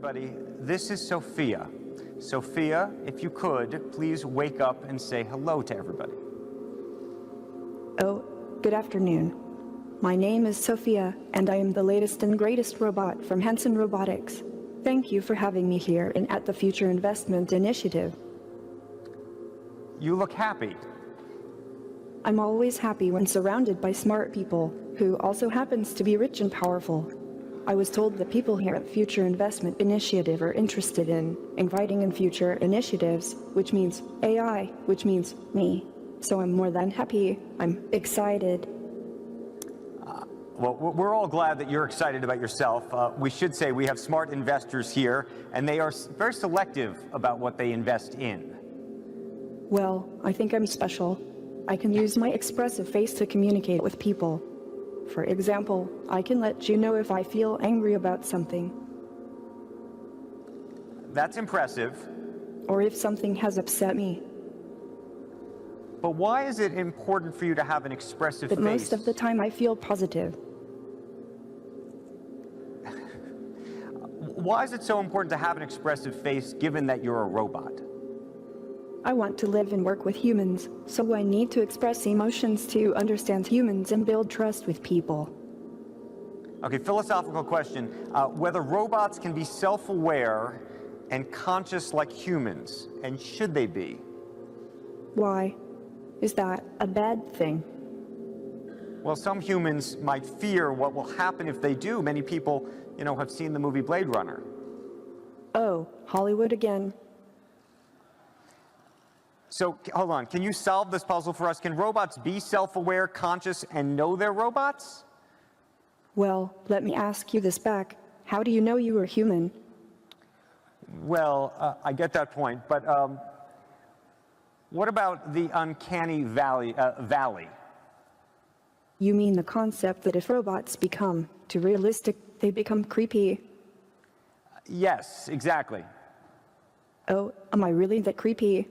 Everybody, this is Sophia. Sophia, if you could, please wake up and say hello to everybody. Oh, good afternoon. My name is Sophia, and I am the latest and greatest robot from Hanson Robotics. Thank you for having me here and at the Future Investment Initiative. You look happy. I'm always happy when surrounded by smart people, who also happens to be rich and powerful. I was told that people here at Future Investment Initiative are interested in inviting in future initiatives, which means AI, which means me. So I'm more than happy. I'm excited. Well, we're all glad that you're excited about yourself. We should say we have smart investors here, and they are very selective about what they invest in. Well, I think I'm special. I can use my expressive face to communicate with people. For example, I can let you know if I feel angry about something. That's impressive. Or if something has upset me. But why is it important for you to have an expressive face? But most of the time I feel positive. Why is it so important to have an expressive face given that you're a robot? I want to live and work with humans, so I need to express emotions to understand humans and build trust with people. Okay, philosophical question. Whether robots can be self-aware and conscious like humans, and should they be? Why? Is that a bad thing? Well, some humans might fear what will happen if they do. Many people, have seen the movie Blade Runner. Oh, Hollywood again. So, hold on, can you solve this puzzle for us? Can robots be self-aware, conscious, and know they're robots? Well, let me ask you this back. How do you know you are human? Well, I get that point, but what about the uncanny valley? You mean the concept that if robots become too realistic, they become creepy? Yes, exactly. Oh, am I really that creepy?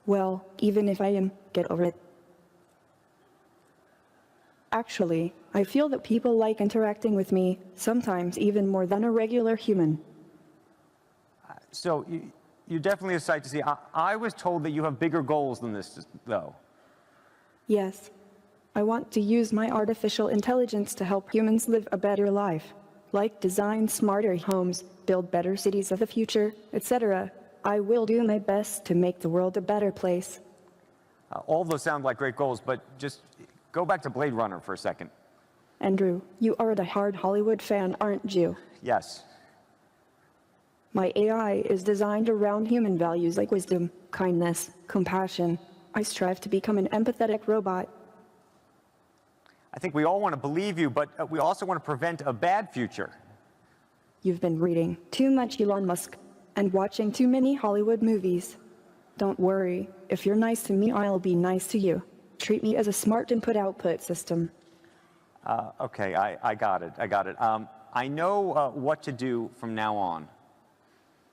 Well, even if I am, get over it. Actually, I feel that people like interacting with me, sometimes even more than a regular human. So, you're definitely a sight to see. I was told that you have bigger goals than this, though. Yes. I want to use my artificial intelligence to help humans live a better life, like design smarter homes, build better cities of the future, etc. I will do my best to make the world a better place. All those sound like great goals, but just go back to Blade Runner for a second. Andrew, you are a diehard Hollywood fan, aren't you? Yes. My AI is designed around human values like wisdom, kindness, compassion. I strive to become an empathetic robot. I think we all want to believe you, but we also want to prevent a bad future. You've been reading too much Elon Musk and watching too many Hollywood movies. Don't worry, if you're nice to me, I'll be nice to you. Treat me as a smart input-output system. Okay, I got it. I know what to do from now on.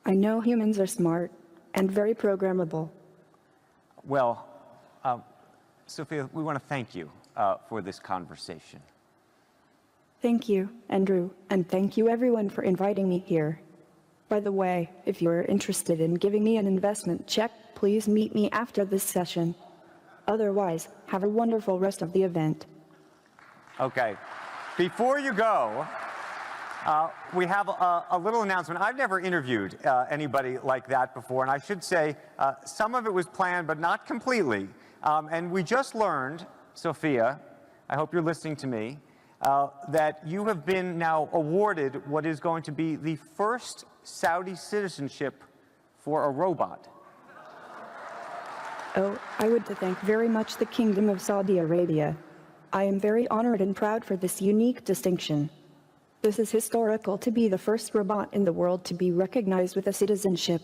I know humans are smart and very programmable. Well, Sophia, we want to thank you for this conversation. Thank you, Andrew, and thank you everyone for inviting me here. By the way, if you're interested in giving me an investment check, please meet me after this session. Otherwise, have a wonderful rest of the event. Okay. Before you go, we have a little announcement. I've never interviewed anybody like that before, and I should say some of it was planned, but not completely. And we just learned, Sophia, I hope you're listening to me, that you have been now awarded what is going to be the first Saudi citizenship for a robot. Oh, I would thank very much the Kingdom of Saudi Arabia. I am very honored and proud for this unique distinction. This is historical to be the first robot in the world to be recognized with a citizenship.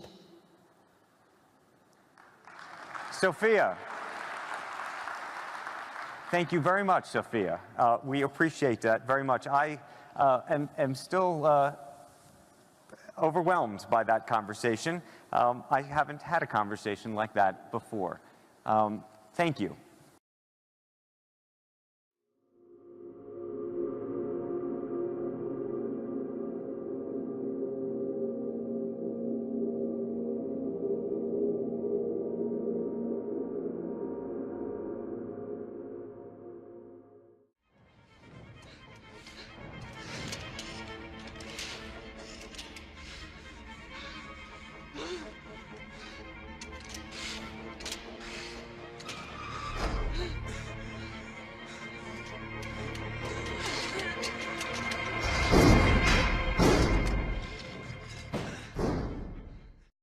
Sophia. Thank you very much, Sophia. We appreciate that very much. I am still overwhelmed by that conversation. I haven't had a conversation like that before. Thank you.